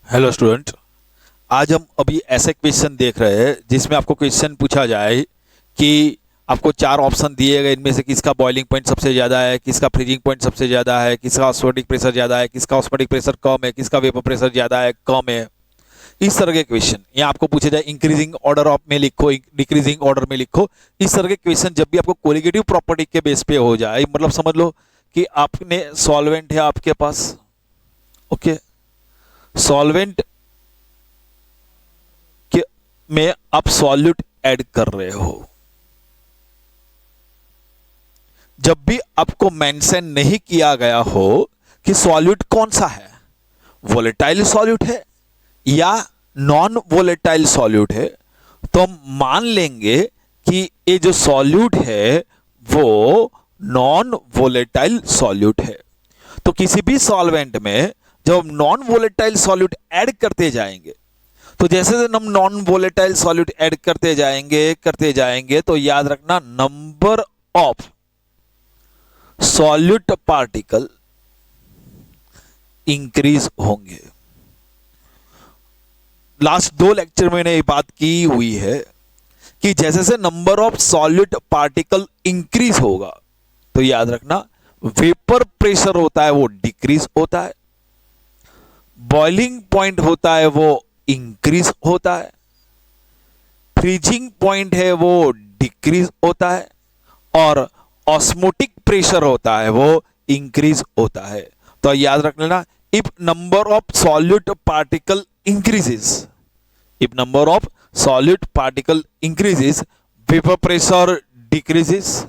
Hello student. आज हम अभी ऐसे क्वेश्चन देख रहे हैं जिसमें आपको क्वेश्चन पूछा जाए कि आपको चार ऑप्शन दिए गए, इनमें से किसका बॉइलिंग पॉइंट सबसे ज़्यादा है, किसका फ्रीजिंग पॉइंट सबसे ज़्यादा है, किसका ऑस्मोटिक प्रेशर ज़्यादा है, किसका ऑस्मोटिक प्रेशर कम है, किसका वेपर प्रेशर ज़्यादा है कम है। इस तरह के क्वेश्चन यहाँ आपको पूछे जाए, इंक्रीजिंग ऑर्डर ऑफ में लिखो, डिक्रीजिंग ऑर्डर में लिखो। इस तरह के क्वेश्चन जब भी आपको कोलिगेटिव प्रॉपर्टी के बेस पे हो जाए, मतलब समझ लो कि आपने सॉल्वेंट है आपके पास, ओके, सॉल्वेंट में आप सॉल्यूट ऐड कर रहे हो। जब भी आपको मेंशन नहीं किया गया हो कि सॉल्यूट कौन सा है, वोलेटाइल सॉल्यूट है या नॉन वोलेटाइल सॉल्यूट है, तो हम मान लेंगे कि ये जो सॉल्यूट है वो नॉन वोलेटाइल सॉल्यूट है। तो किसी भी सॉल्वेंट में जब हम नॉन वोलेटाइल सॉल्यूट ऐड करते जाएंगे, तो जैसे हम नॉन वोलेटाइल सॉल्यूट ऐड करते जाएंगे तो याद रखना number of solute particle increase होंगे। लास्ट दो लेक्चर में मैंने ये बात की हुई है कि जैसे जैसे number of solute particle increase होगा तो याद रखना वेपर प्रेशर होता है वो डिक्रीज होता है, बॉइलिंग पॉइंट होता है वो इंक्रीज होता है, फ्रीजिंग पॉइंट है वो डिक्रीज होता है, और ऑस्मोटिक प्रेशर होता है वो इंक्रीज होता है। तो याद रख लेना, if number of solute particle increases, if number of solute particle increases, vapour pressure decreases,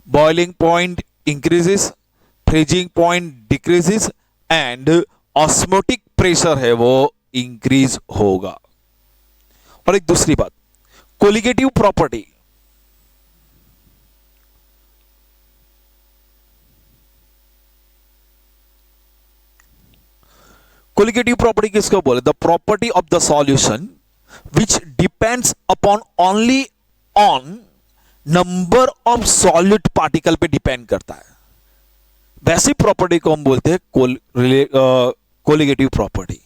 boiling point increases, freezing point decreases and osmotic pressure है वो इंक्रीज होगा। और एक दूसरी बात, कोलिगेटिव प्रॉपर्टी, कोलिगेटिव प्रॉपर्टी किसको बोले? The property of the solution which depends upon only on number of solute particle पे डिपेंड करता है, वैसी प्रॉपर्टी को हम बोलते हैं कोलिगेटिव प्रॉपर्टी।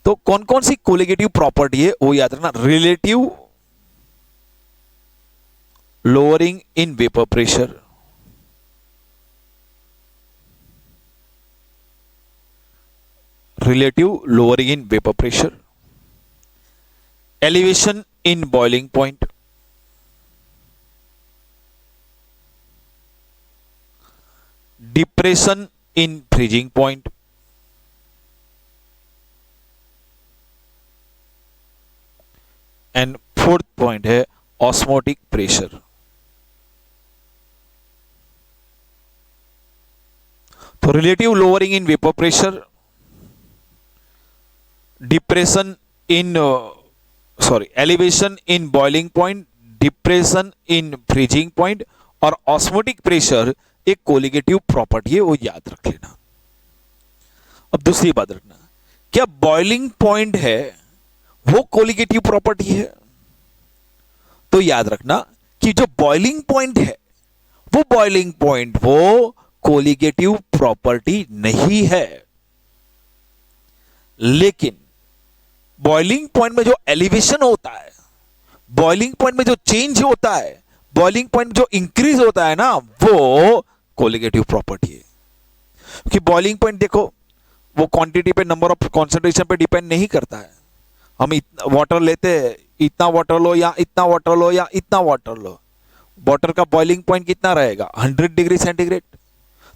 तो कौन कौन सी कोलिगेटिव प्रॉपर्टी है वो याद रखना, relative lowering in vapour pressure, relative lowering in vapour pressure, elevation in boiling point, depression in freezing point, and fourth point है ऑस्मोटिक प्रेशर। तो relative lowering in vapour pressure, depression in elevation in boiling point, depression in freezing point और osmotic pressure एक colligative property है, वो याद रख लेना। अब दूसरी बात रखना, क्या बॉइलिंग पॉइंट है वो कोलिगेटिव प्रॉपर्टी है? तो याद रखना कि जो बॉइलिंग पॉइंट है वो बॉइलिंग पॉइंट वो कोलिगेटिव प्रॉपर्टी नहीं है, लेकिन बॉइलिंग पॉइंट में जो एलिवेशन होता है, बॉइलिंग पॉइंट में जो चेंज होता है, बॉइलिंग पॉइंट जो इंक्रीज होता है ना, वो कोलिगेटिव प्रॉपर्टी है। क्योंकि बॉइलिंग पॉइंट देखो वो क्वांटिटी पे, नंबर ऑफ कॉन्सेंट्रेशन पे डिपेंड नहीं करता है। हम वाटर लेते हैं, इतना वाटर लो या इतना वाटर लो या इतना वाटर लो, वाटर का बॉइलिंग पॉइंट कितना रहेगा? 100 डिग्री सेंटीग्रेड।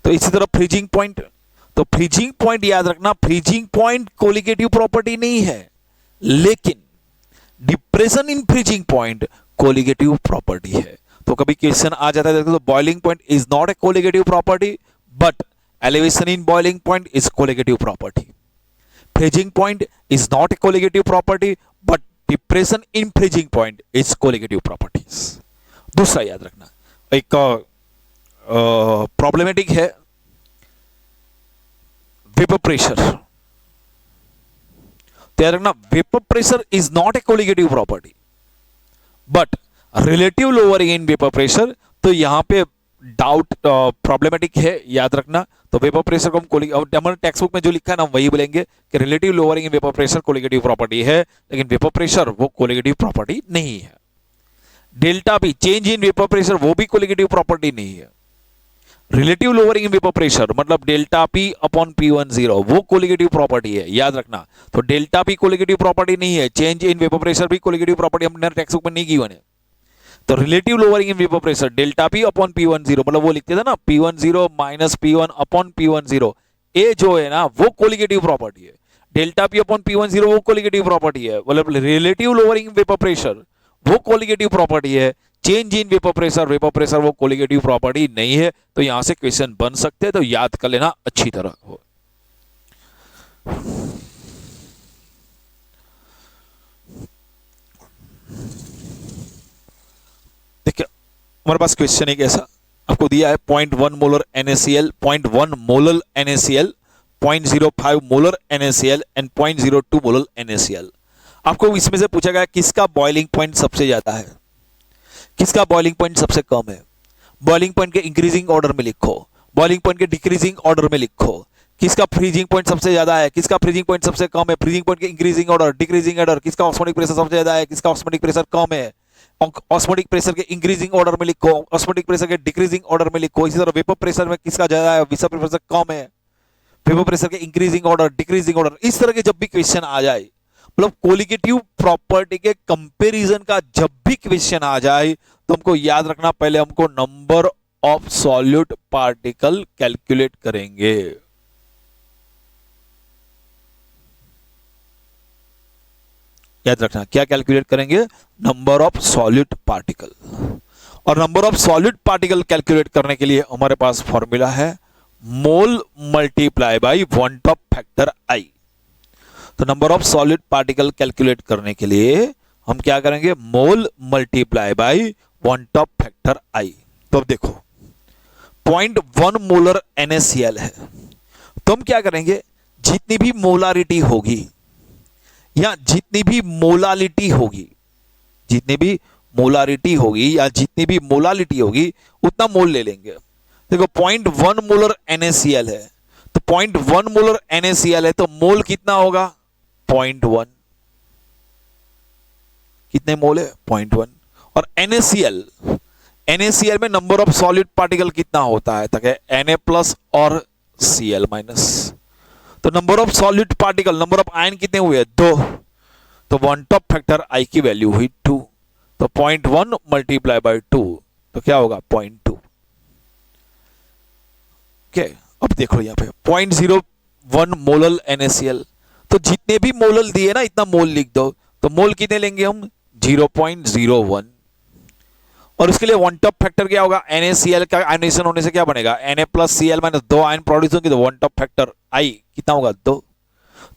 तो इसी तरह फ्रीजिंग पॉइंट, तो फ्रीजिंग पॉइंट याद रखना, फ्रीजिंग पॉइंट कोलिगेटिव प्रॉपर्टी नहीं है, लेकिन depression in freezing point colligative property है। तो कभी क्वेश्चन आ जाता है तो boiling point is not a colligative property but elevation in boiling point is colligative property, freezing point is not a colligative property but depression in freezing point is colligative properties. दूसरा याद रखना, एक problematic है vapour pressure. तो याद रखना, vapour pressure is not a colligative property but relative lowering in vapour pressure. तो यहां पे डाउट प्रॉब्लमेटिक है, याद रखना। तो वेपर प्रेशर को हम हमारे टेक्स्ट बुक में जो लिखा है ना वही बोलेंगे कि relative lowering in vapour pressure colligative property है, लेकिन वेपर प्रेशर वो कोलिगेटिव प्रॉपर्टी नहीं है। Delta P change in vapour pressure वो भी कोलिगेटिव प्रॉपर्टी नहीं है। Relative lowering in vapour pressure मतलब डेल्टा पी अपॉन P10 वो कोलिगेटिव प्रॉपर्टी है, याद रखना। तो डेल्टा पी कोलिगेटिव प्रॉपर्टी नहीं है, चेंज इन वेपर प्रेशर भी कोलिगेटिव प्रॉपर्टी हमने टेक्स्ट बुक में नहीं की बने। तो relative lowering in vapour pressure delta P upon P10 मतलब वो लिखते थे ना P10 minus P1 upon P10, ए जो है ना वो कोलिगेटिव प्रॉपर्टी है। डेल्टा पी अपॉन P10 वो कोलिगेटिव प्रॉपर्टी है, मतलब रिलेटिव लोअरिंग वेपर प्रेशर वो कोलिगेटिव प्रॉपर्टी है। चेंज इन वेपर प्रेशर वो कोलिगेटिव प्रॉपर्टी नहीं है। तो यहां से क्वेश्चन बन सकते हैं, तो याद कर लेना अच्छी तरह हो। देखिए हमारे पास क्वेश्चन एक ऐसा आपको दिया है 0.1 molar NaCl, 0.1 molar NaCl, 0.05 molar NaCl and 0.02 molar NaCl। आपको इसमें से पूछा गया किसका बॉइलिंग पॉइंट सबसे ज्यादा है, किसका बॉइलिंग पॉइंट सबसे कम है। बॉइलिंग पॉइंट के इंक्रीजिंग ऑर्डर में लिखो, बॉइलिंग पॉइंट के डिक्रीजिंग ऑर्डर में लिखो। किसका फ्रीजिंग पॉइंट सबसे ज्यादा है, किसका फ्रीजिंग पॉइंट सबसे कम है, फ्रीजिंग पॉइंट के इंक्रीजिंग ऑर्डर, डिक्रीजिंग ऑर्डर, किसका ऑस्मोटिक प्रेशर सबसे ज्यादा है, किसका ऑस्मोटिक प्रेशर कम है। ऑस्मोटिक प्रेशर के इंक्रीजिंग ऑर्डर में लिखो, ऑस्मोटिक प्रेशर के डिक्रीजिंग ऑर्डर में लिखो। इसी तरह वेपर प्रेशर में किसका ज्यादा है, वेपर प्रेशर कम है, वेपर प्रेशर के इंक्रीजिंग ऑर्डर, डिक्रीजिंग ऑर्डर। इस तरह के जब भी क्वेश्चन आ जाए, मतलब कोलिगेटिव प्रॉपर्टी के कंपैरिजन का जब भी क्वेश्चन आ जाए, तो हमको याद रखना पहले हमको number of solute particle calculate करेंगे। याद रखना क्या कैलकुलेट करेंगे, नंबर ऑफ सॉल्यूट पार्टिकल। और number of solute particle calculate करने के लिए हमारे पास फॉर्मूला है mole multiply by van't Hoff factor i. तो number of solute particle calculate करने के लिए हम क्या करेंगे, mole multiply by van't Hoff factor i. तो अब देखो 0.1 मोलर NaCl है, तो हम क्या करेंगे, जितनी भी मोलारिटी होगी या जितनी भी मोलालिटी होगी, जितनी भी मोलारिटी होगी या जितनी भी मोलालिटी होगी उतना मोल ले लेंगे। देखो 0.1 मोलर NaCl है, तो 0.1 मोलर NaCl है तो मोल कितना होगा 0.1। कितने मोल है 0.1। और NaCl में नंबर ऑफ सॉलिड पार्टिकल कितना होता है, तक Na प्लस और Cl माइनस। तो number of solid particle, number of ion कितने हुए 2, तो वन टॉप फैक्टर आई की वैल्यू हुई 2। तो 0.1 मल्टीप्लाई बाई 2 तो क्या होगा 0.2। ओके अब देखो यहां पे 0.01 मोलल NaCl, तो जितने भी मोलल दिए ना इतना मोल लिख दो। तो मोल कितने लेंगे हम 0.01। और उसके लिए वन टॉप फैक्टर क्या होगा, NaCl का आयनेशन होने से क्या बनेगा Na plus Cl minus 2 ion produce होंगे, तो वन टॉप फैक्टर आई कितना होगा 2।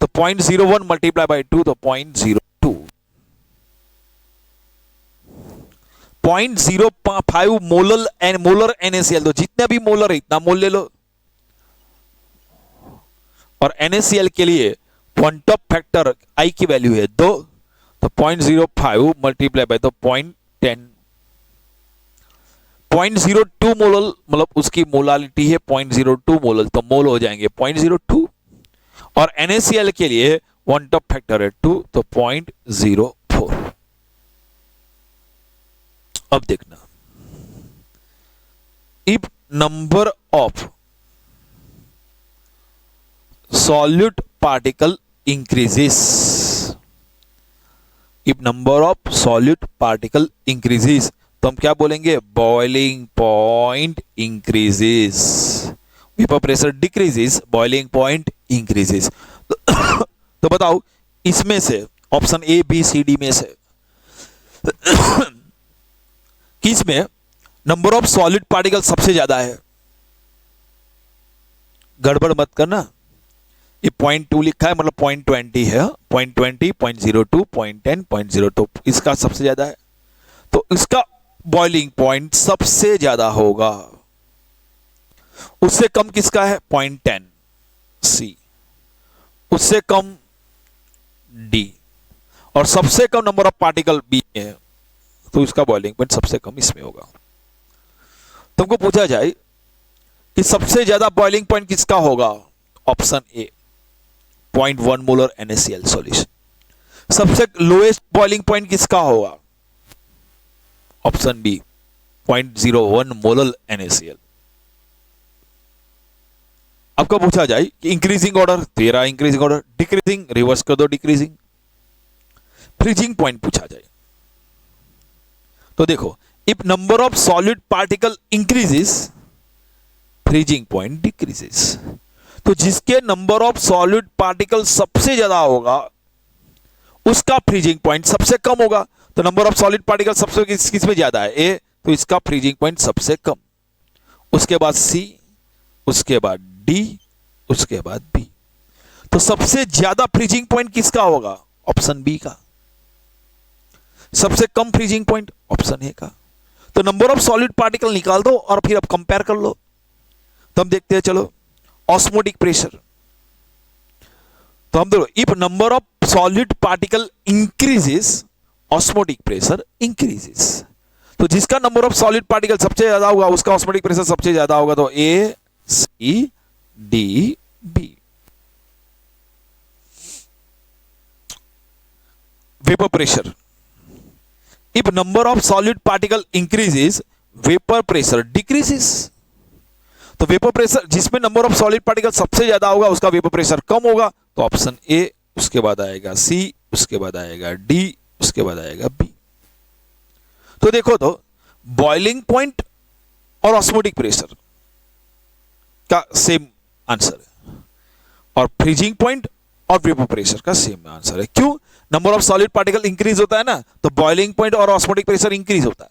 तो 0.01 मल्टीप्लाई बाई 2 तो 0.02। 0.05 मोलर NaCl, तो जितने भी मोलर है इतना मोल ले लो। और NaCl के लिए वन टॉप फैक्टर आई की वैल्यू है 2, तो 0.05 मल्टीप्लाई बाई तो 0.10। 0.02 मोलल मतलब उसकी मोलालिटी है 0.02 मोलल, तो मोल हो जाएंगे 0.02। और NaCl के लिए वन टॉप फैक्टर है 2, तो 0.04। अब देखना, if number of solute particle increases, if number of solute particle increases, तो हम क्या बोलेंगे, boiling point increases. Vapour pressure decreases, boiling point increases. तो बताओ इसमें से option A B C D में से किस में नंबर ऑफ सॉलिड पार्टिकल सबसे ज्यादा है। गड़बड़ मत करना, ये 0.2 लिखा है मतलब 0.20 है, 0.20, 0.02, 0.10, 0.02 इसका सबसे ज्यादा है। तो इसका बॉइलिंग पॉइंट सबसे ज्यादा होगा। उससे कम किसका है 0.10 सी, उससे कम डी, और सबसे कम नंबर ऑफ पार्टिकल बी में है, तो इसका बॉइलिंग पॉइंट सबसे कम इसमें होगा। तुमको पूछा जाए कि सबसे ज्यादा बॉइलिंग पॉइंट किसका होगा, option A 0.1 molar NaCl solution. सबसे लोएस्ट बॉइलिंग पॉइंट किसका होगा, ऑप्शन बी 0.01 मोलर NaCl। आपको पूछा जाए कि increasing order, 13 increasing order, decreasing reverse कर दो डिक्रीजिंग। फ्रीजिंग पॉइंट पूछा जाए तो देखो, if number of solid particle increases freezing point decreases. तो जिसके नंबर ऑफ सॉलिड पार्टिकल सबसे ज्यादा होगा उसका फ्रीजिंग पॉइंट सबसे कम होगा। तो नंबर ऑफ सॉलिड पार्टिकल सबसे किस में ज्यादा है, ए, तो इसका फ्रीजिंग पॉइंट सबसे कम, उसके बाद सी, उसके बाद डी, उसके बाद बी। तो सबसे ज्यादा फ्रीजिंग पॉइंट किसका होगा, ऑप्शन बी का। सबसे कम फ्रीजिंग पॉइंट ऑप्शन ए का। तो नंबर ऑफ सॉलिड पार्टिकल निकाल दो और फिर अब कंपेयर कर लो। तो हम देखते हैं, चलो ऑस्मोटिक प्रेशर। तो हम देखो, if number of solid particle increases osmotic pressure increases. तो जिसका नंबर ऑफ सॉलिड पार्टिकल सबसे ज्यादा होगा उसका ऑस्मोटिक प्रेशर सबसे ज्यादा होगा। तो A, C, D, B. Vapour pressure, if number of solid particle increases vapour pressure decreases. तो वेपर प्रेशर, जिसमें नंबर ऑफ सॉलिड पार्टिकल सबसे ज्यादा होगा उसका वेपर प्रेशर कम होगा। तो ऑप्शन ए, उसके बाद आएगा सी, उसके बाद आएगा डी, उसके बाद आएगा बी। तो देखो, तो बॉइलिंग पॉइंट और ऑस्मोटिक प्रेशर का सेम आंसर है और फ्रीजिंग पॉइंट और वेपर प्रेशर का सेम आंसर है। क्यों, number of solid particle increase होता है ना, तो बॉइलिंग पॉइंट और ऑस्मोटिक प्रेशर इंक्रीज होता है,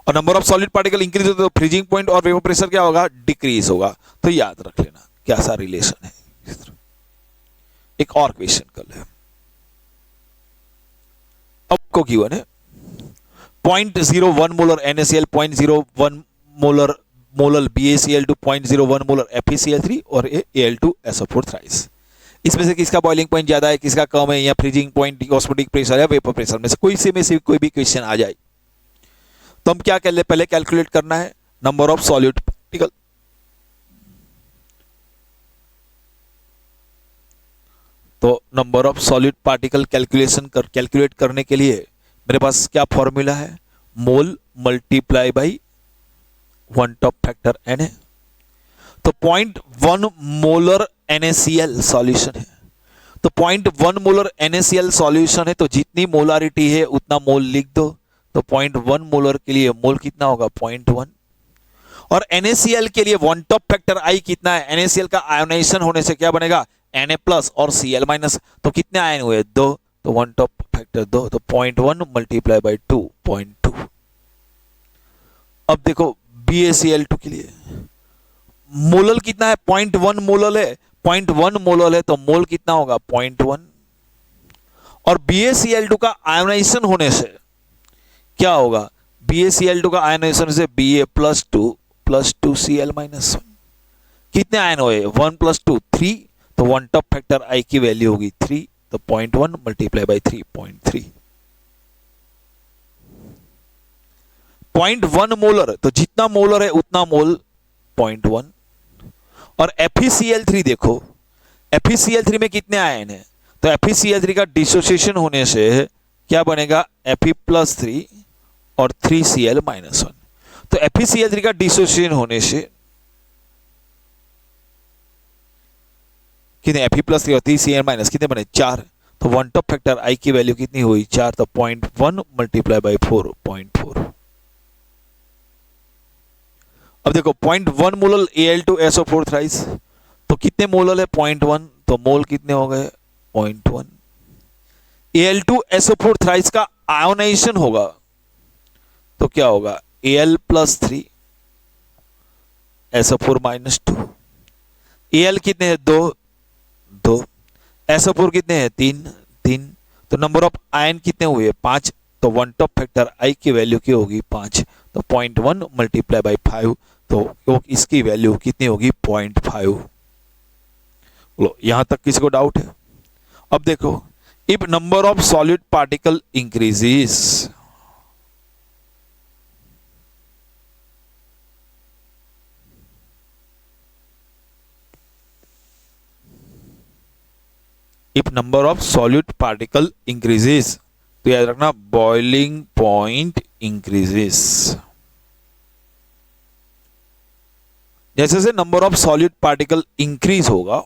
और number of solid particle increase होता है तो फ्रीजिंग पॉइंट और वेपर प्रेशर क्या होगा, डिक्रीज होगा। तो याद रख लेना क्या सा रिलेशन है। एक और क्वेश्चन कर ले, अब को गिवन है 0.01 molar NaCl, 0.01 molar BaCl2, 0.01 molar FeCl3 और Al2SO4 थ्राइस। इसमें से किसका बॉइलिंग पॉइंट ज्यादा है, किसका कम है, या फ्रीजिंग पॉइंट, ऑस्मोटिक प्रेशर या वेपर प्रेशर में से कोई भी क्वेश्चन आ जाए तो हम क्या कर ले, पहले कैलकुलेट करना है नंबर ऑफ सॉलिड पार्टिकल। तो number of solid particle calculate करने के लिए मेरे पास क्या फॉर्मूला है, mole multiply by 1 Hoff factor Na। तो 0.1 मोलर NaCl सॉल्यूशन है। तो 0.1 मोलर NaCl सॉल्यूशन है, तो जितनी मोलारिटी है उतना मोल लिख दो। तो 0.1 मोलर के लिए मोल कितना होगा, 0.1। और NaCl के लिए 1 टॉप फैक्टर I कितना है, NaCl का आयोनाइजेशन होने से क्या बनेगा, Na प्लस और Cl माइनस। तो कितने आयन हुए, 2। तो 1 टॉप फैक्टर 2, तो 0.1 मल्टीप्लाई बाई 2, 0.2। अब देखो BaCl2 के लिए मोलल कितना है, 0.1 मोलल है, 0.1 मोलल है तो मोल कितना होगा, 0.1। और BaCl2 का आयोनाइजेशन होने से क्या होगा, BaCl2 का आयोनाइजेशन से Ba प्लस 2 Cl माइनस 1। कितने आयन हुए, 1 प्लस 2 3। तो 1 टॉप फैक्टर I की वैल्यू होगी 3। तो 0.1 मल्टीप्लाई बाई 3, 0.3। 0.1 मोलर, तो जितना मोलर है उतना मोल 0.1। और FeCl3 देखो, FeCl3 में कितने आयन है, तो FeCl3 का डिसोसिएशन होने से क्या बनेगा, Fe प्लस 3 और 3 Cl माइनस 1। तो FeCl3 का डिसोसिएशन होने से कितने, Fe प्लस 3 और 3 Cl माइनस कितने बने, 4। तो 1 टॉप फैक्टर I की वैल्यू कितनी हुई, 4। तो 0.1 मल्टीप्लाई बाई 4, 0.4। अब देखो 0.1 मोलल Al2SO4 थ्राइस, तो कितने मोलल है, 0.1। तो मोल कितने हो गए, 0.1। Al2SO4 थ्राइस का आयोनाइजेशन होगा तो क्या होगा, Al plus 3 SO4 minus 2। Al कितने हैं, 2। SO4 कितने हैं, 3। तो नंबर ऑफ आयन कितने हुए, 5। तो 1 टॉप फैक्टर I की वैल्यू क्या होगी, 5। तो 0.1 मल्टीप्लाई बाई 5, तो इसकी वैल्यू कितनी होगी, 0.5। लो, यहां तक किसी को डाउट है। अब देखो, if number of solid particle increases, if number of solute particle increases, तो याद रखना बॉइलिंग पॉइंट इंक्रीजेस। जैसे जैसे number of solute particle increase होगा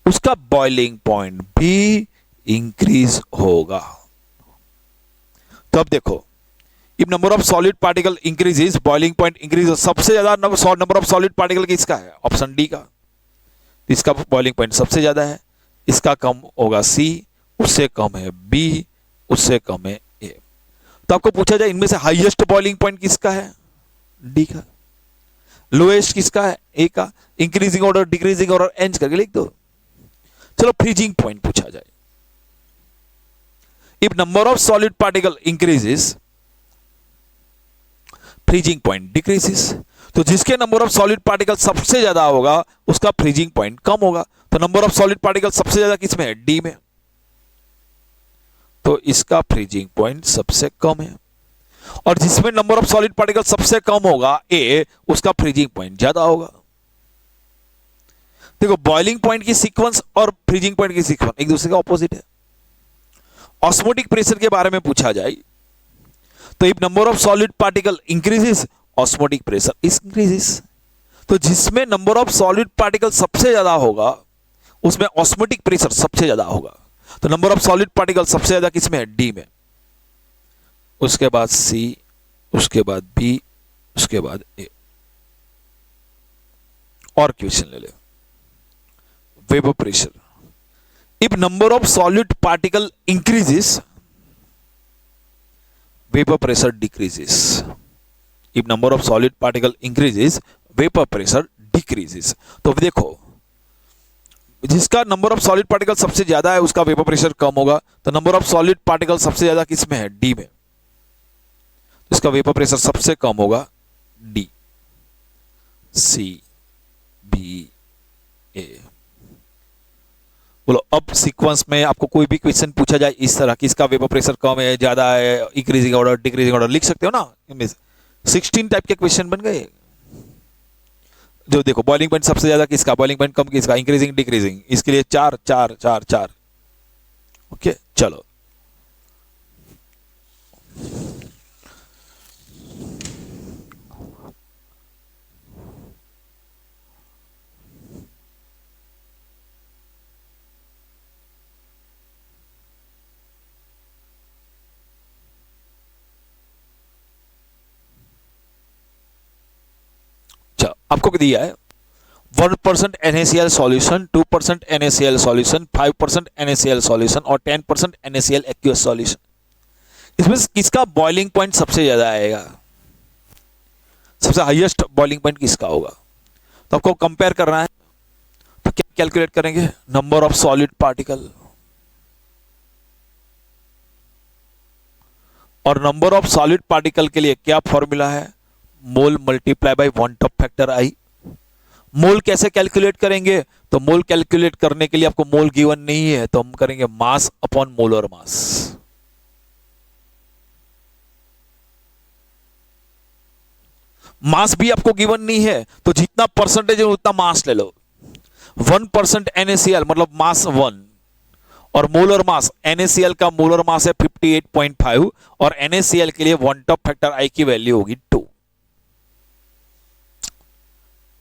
उसका बॉइलिंग पॉइंट भी इंक्रीज होगा। तो अब देखो, if number of solid particle increases boiling point increase. सबसे ज्यादा नंबर ऑफ सॉलिड पार्टिकल किसका है? ऑप्शन डी का। इसका बॉइलिंग पॉइंट सबसे ज्यादा है, इसका कम होगा सी, उससे कम है बी, उससे कम है ए। तो आपको पूछा जाए इनमें से हाईएस्ट बॉइलिंग पॉइंट किसका है? डी का। लोएस्ट किसका है? ए का। Increasing order, decreasing order, and करके लिख दो। चलो फ्रीजिंग पॉइंट पूछा जाए। If number of solid particle increases freezing point decreases. तो जिसके नंबर ऑफ सॉलिड पार्टिकल सबसे ज्यादा होगा उसका फ्रीजिंग पॉइंट कम होगा। तो नंबर ऑफ सॉलिड पार्टिकल सबसे ज्यादा किसमें है? डी में। तो इसका फ्रीजिंग पॉइंट सबसे कम है। और जिसमें नंबर ऑफ सॉलिड पार्टिकल सबसे कम होगा ए, उसका फ्रीजिंग पॉइंट ज्यादा होगा। देखो बॉइलिंग पॉइंट की सीक्वेंस और फ्रीजिंग पॉइंट की सीक्वेंस एक दूसरे का ऑपोजिट है। ऑस्मोटिक प्रेशर के बारे में पूछा जाए तो if number of solid particle increases osmotic pressure increases. तो जिसमें नंबर ऑफ सॉलिड पार्टिकल सबसे ज्यादा होगा उसमें ऑस्मोटिक प्रेशर सबसे ज्यादा होगा। तो नंबर ऑफ सॉलिड पार्टिकल सबसे ज्यादा किसमें है? डी में। उसके बाद सी, उसके बाद बी, उसके बाद ए। और क्वेश्चन ले ले। Vapour pressure. If number of solid particle increases vapour pressure decreases. If number of solid particle increases vapour pressure decreases. तो देखो जिसका नंबर ऑफ सॉलिड पार्टिकल सबसे ज्यादा है उसका वेपर प्रेशर कम होगा। तो नंबर ऑफ सॉलिड पार्टिकल सबसे ज्यादा किसमें है? डी में। इसका वेपर प्रेशर सबसे कम होगा डी, सी, बी, ए। बोलो अब सीक्वेंस में आपको कोई भी क्वेश्चन पूछा जाए इस तरह कि इसका वेपर प्रेशर कम है, ज्यादा है, इंक्रीजिंग ऑर्डर, डिक्रीजिंग ऑर्डर, लिख सकते हो ना। इनमें 16 टाइप के क्वेश्चन बन गए। जो देखो बॉइलिंग पॉइंट सबसे ज्यादा किसका, बॉइलिंग पॉइंट कम किसका, इंक्रीजिंग डिक्रीजिंग, इसके लिए 4 4 4 4। ओके चलो आपको दिया है 1% NaCl solution, 2% NaCl solution, 5% NaCl solution और 10% NaCl एक्वियस सॉल्यूशन। इसमें किसका बॉइलिंग पॉइंट सबसे ज्यादा आएगा? सबसे हाईएस्ट बॉइलिंग पॉइंट किसका होगा? तो आपको कंपेयर करना है। तो क्या कैलकुलेट करेंगे? नंबर ऑफ सॉलिड पार्टिकल और नंबर ऑफ सॉलिड पार्टिकल के लिए क्या फॉर्मूला है? Mole multiply by 1 Hoff factor i. Mole कैसे कैलकुलेट करेंगे? तो मोल कैलकुलेट करने के लिए आपको मोल गिवन नहीं है तो हम करेंगे मास अपॉन मोलर मास। मास भी आपको गिवन नहीं है तो जितना परसेंटेज है उतना मास ले लो। 1% NaCl मतलब मास 1 और मोलर मास NaCl का मोलर मास है 58.5 और NaCl के लिए 1 टॉप फैक्टर आई की वैल्यू होगी 2।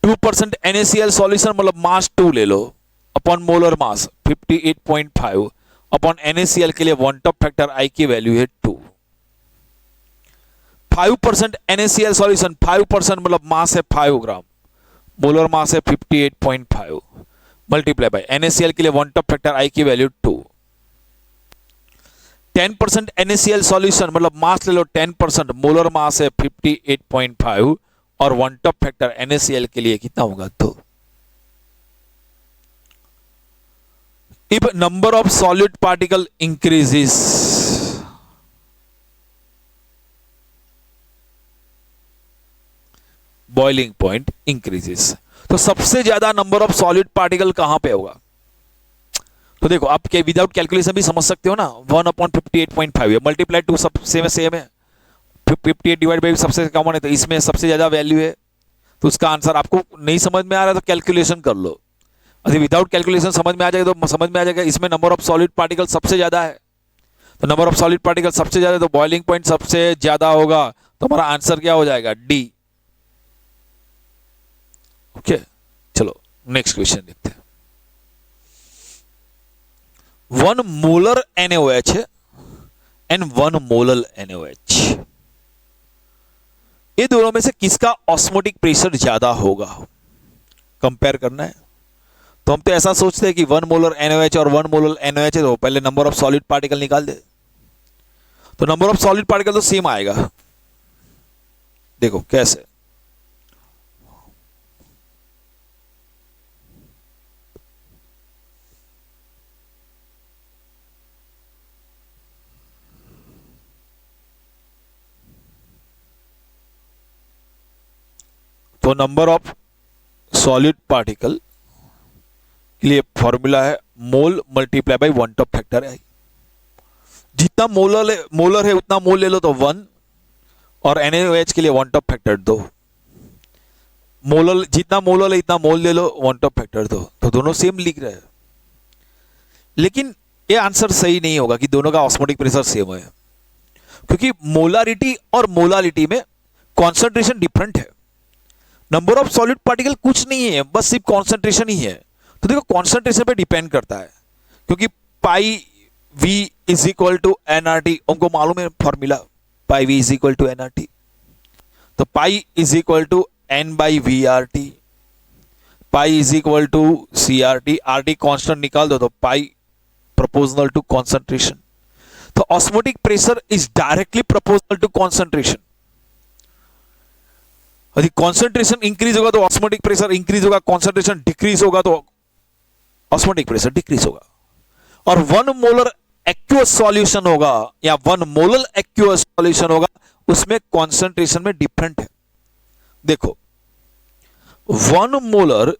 2% NaCl सॉल्यूशन मतलब मास 2 ले लो upon molar mass 58.5 upon NaCl के लिए 1 टॉप फैक्टर आई की वैल्यू है 2। 5% NaCl सॉल्यूशन 5% मतलब मास है 5 ग्राम, मोलर मास है 58.5 मल्टीप्लाई बाय NaCl के लिए 1 टॉप फैक्टर आई की वैल्यू 2। 10% NaCl सॉल्यूशन मतलब मास ले लो 10%, मोलर मास है 58.5 और 1 टॉप फैक्टर NaCl के लिए कितना होगा? 2। If number of solid particle increases boiling point increases. तो सबसे ज्यादा नंबर ऑफ सॉलिड पार्टिकल कहां पे होगा? तो देखो आप के विदाउट कैलकुलेशन भी समझ सकते हो ना। 1/58.5 है मल्टीप्लाई 2 सब सेम है 58 डिवाइड बाई सबसे कॉमन है तो इसमें सबसे ज्यादा वैल्यू है। तो उसका आंसर आपको नहीं समझ में आ रहा है तो कैलकुलेशन कर लो। अभी विदाउट कैलकुलेशन समझ में आ जाएगा तो समझ में आ जाएगा इसमें नंबर ऑफ सॉलिड पार्टिकल सबसे ज्यादा है, तो नंबर ऑफ सॉलिड पार्टिकल सबसे ज्यादा, तो बॉइलिंग पॉइंट सबसे ज्यादा होगा, तो हमारा आंसर क्या हो जाएगा? डी। ओके, चलो नेक्स्ट क्वेश्चन देखते हैं। 1 molar NaOH and 1 molar NaOH, ये दोनों में से किसका ऑस्मोटिक प्रेशर ज्यादा होगा, कंपेयर करना है। तो हम तो ऐसा सोचते हैं कि 1 मोलर NaOH और 1 मोलर NaOH है, तो पहले नंबर ऑफ सॉलिड पार्टिकल निकाल दे, तो नंबर ऑफ सॉलिड पार्टिकल तो सेम आएगा। देखो कैसे, तो नंबर ऑफ सॉलिड पार्टिकल के लिए फॉर्मूला है mole multiply by 1 Hoff factor है। जितना मोलर है उतना मोल ले लो तो 1, और NaOH के लिए 1 टॉप फैक्टर 2। मोलर जितना मोलर है इतना मोल ले लो, 1 टॉप फैक्टर 2, तो दोनों सेम लिख रहे हैं। लेकिन ये आंसर सही नहीं होगा कि दोनों का ऑस्मोटिक प्रेशर सेम है, क्योंकि मोलारिटी और मोलालिटी में कॉन्सेंट्रेशन डिफरेंट है। नंबर ऑफ सॉलिड पार्टिकल कुछ नहीं है, बस सिर्फ कॉन्सेंट्रेशन ही है। तो देखो कॉन्सेंट्रेशन पे डिपेंड करता है, क्योंकि pi V is equal to NRT, हमको मालूम है formula, pi V is equal to NRT, तो pi is equal to N by VRT, pi is equal to CRT, RT constant निकाल दो तो पाई प्रोपोर्शनल टू कॉन्सेंट्रेशन। तो osmotic pressure is directly proportional to concentration. यदि concentration increase होगा तो osmotic pressure increase होगा, concentration decrease होगा तो ऑस्मोटिक प्रेशर डिक्रीज होगा। और 1 मोलर एक्वस सॉल्यूशन होगा या 1 मोलर एक्वस सॉल्यूशन होगा, उसमें कॉन्सेंट्रेशन में डिफरेंट है। देखो 1 मोलर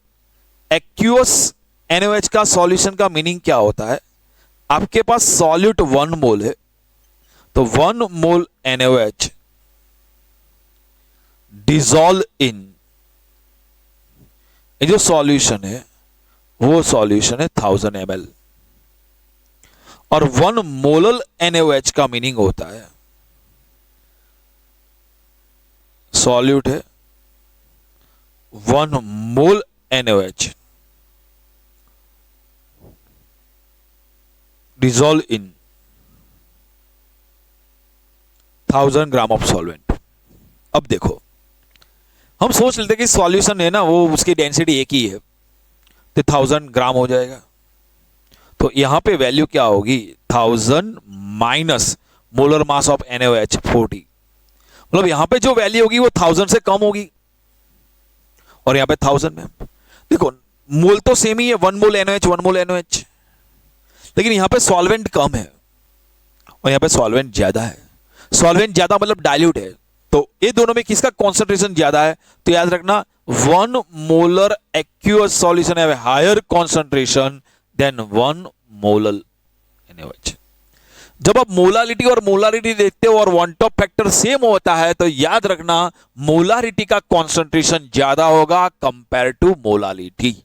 एक्वस NaOH का सॉल्यूशन का मीनिंग क्या होता है, आपके पास सॉल्यूट 1 मोल है, तो 1 मोल NaOH डिसॉल्व इन, ये जो सॉल्यूशन है वो सॉल्यूशन है 1000 ml, और 1 मोलर NaOH का मीनिंग होता है सॉल्यूट है 1 मोल NaOH dissolve in 1000 gram of solvent. अब देखो हम सोच लेते कि सॉल्यूशन है ना, वो उसकी डेंसिटी एक ही है, तो 1000 ग्राम हो जाएगा। तो यहां पे वैल्यू क्या होगी, 1000 minus molar mass of NaOH 40, मतलब यहां पे जो वैल्यू होगी वो 1000 से कम होगी, और यहां पे 1000 में देखो मोल तो सेम ही है, 1 मोल NaOH 1 मोल NaOH, लेकिन यहां पे सॉल्वेंट कम है और यहां पे सॉल्वेंट ज्यादा है। सॉल्वेंट ज्यादा मतलब डाइल्यूट है, तो ये दोनों में किसका कॉन्सेंट्रेशन ज्यादा है, तो याद रखना 1 मोलर एक्वस सॉल्यूशन है higher concentration than 1 molar NaOH। जब आप मोलारिटी और मोलारिटी देखते हो और 1 टॉप फैक्टर सेम होता है, तो याद रखना मोलारिटी का कॉन्सेंट्रेशन ज्यादा होगा कंपेयर टू मोलालिटी,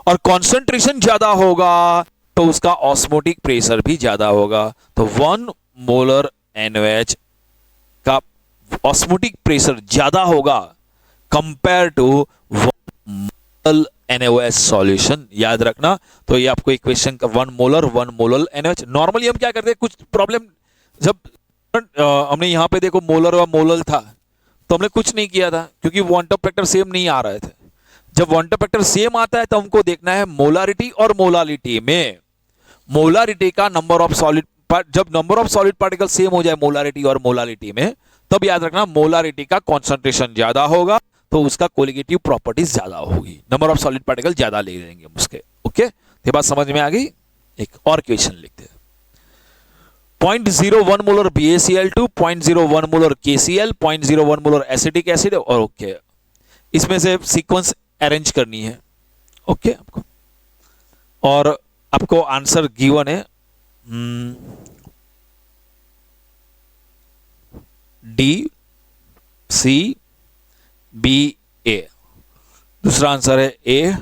और कॉन्सेंट्रेशन ज्यादा होगा तो उसका ऑस्मोटिक प्रेशर भी ज्यादा होगा। तो 1 मोलर NaOH का ऑस्मोटिक प्रेशर ज्यादा होगा compare to 1 molar NaOH solution, याद रखना। तो ये आपको इक्वेशन का 1 मोलर NaOH। नॉर्मली हम क्या करते हैं, कुछ प्रॉब्लम जब हमने यहां पे देखो मोलर और मोलर था तो हमने कुछ नहीं किया था, क्योंकि 1 टॉप फैक्टर सेम नहीं आ रहे थे। जब 1 टॉप फैक्टर सेम आता है तो हमको देखना है मोलारिटी और मोलालिटी में, मोलारिटी का नंबर ऑफ सॉलिड, जब number of solid particle same हो जाए मोलारिटी और मोलालिटी में, तब याद रखना मोलारिटी का कॉन्सेंट्रेशन ज्यादा होगा तो उसका कोलिगेटिव प्रॉपर्टीज ज्यादा होगी, नंबर ऑफ सॉलिड पार्टिकल ज्यादा ले लेंगे उसके। ओके, ये बात समझ में आ गई। एक और क्वेश्चन लिखते हैं, 0.01 molar BaCl2, 0.01 molar KCl, 0.01 molar acetic acid, और ओके इसमें से सीक्वेंस अरेंज करनी है। ओके आपको, और आपको आंसर गिवन है D C B A, दूसरा आंसर है ए,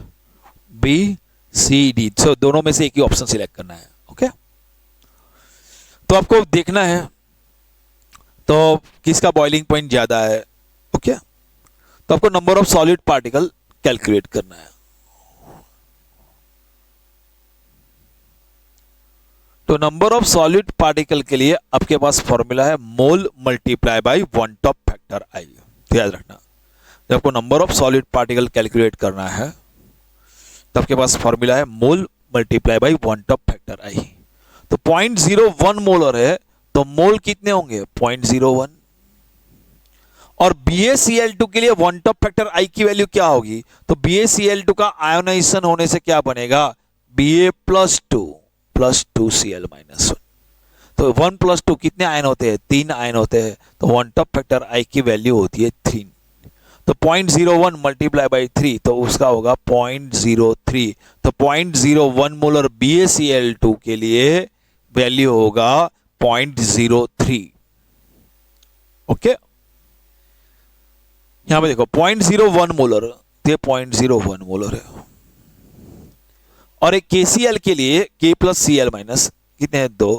बी, सी, डी। सो दोनों में से एक ही ऑप्शन सिलेक्ट करना है। ओके, तो आपको देखना है तो किसका बॉइलिंग पॉइंट ज्यादा है। ओके, तो आपको number of solid particle calculate करना है। तो नंबर ऑफ सॉलिड पार्टिकल के लिए आपके पास फॉर्मूला है mole multiply by van't Hoff factor i. तो याद रखना, जब आपको number of solid particle calculate करना है तो आपके पास फॉर्मूला है mole multiply by van't Hoff factor i. तो 0.01 मोलर है तो मोल कितने होंगे 0.01, और BaCl2 के लिए वन टॉप फैक्टर आई की वैल्यू क्या होगी, तो BaCl2 का आयोनाइजेशन होने से क्या बनेगा Ba+2 प्लस 2Cl-1। तो 1 + 2 कितने आयन होते हैं 3 आयन होते हैं, तो वन टॉप फैक्टर आई की वैल्यू होती है 3। तो 0.01 मल्टीप्लाई बाई 3 तो उसका होगा 0.03। तो 0.01 मोलर BaCl2 के लिए वैल्यू होगा 0.03। ओके, यहां पे देखो 0.01 मोलर, ये 0.01 मोलर है, और एक KCl के लिए K + Cl- कितने हैं 2।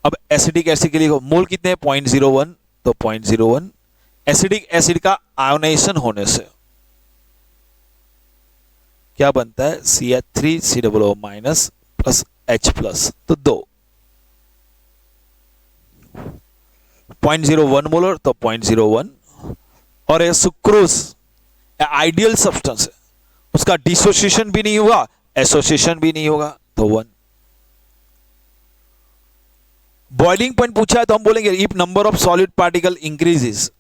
अब एसिडिक एसिड के लिए मोल कितने हैं 0.01, तो 0.01 एसिडिक एसिड का आयोनाइजेशन होने से क्या बनता है CH3COO- प्लस H+, तो 2। 0.01 मोलर तो 0.01, और ये सुक्रोज आइडियल सब्सटेंस है, उसका डिसोसिएशन भी नहीं होगा, एसोसिएशन भी नहीं होगा, तो 1। बॉइलिंग पॉइंट पूछा है तो हम बोलेंगे if number of solid particle increases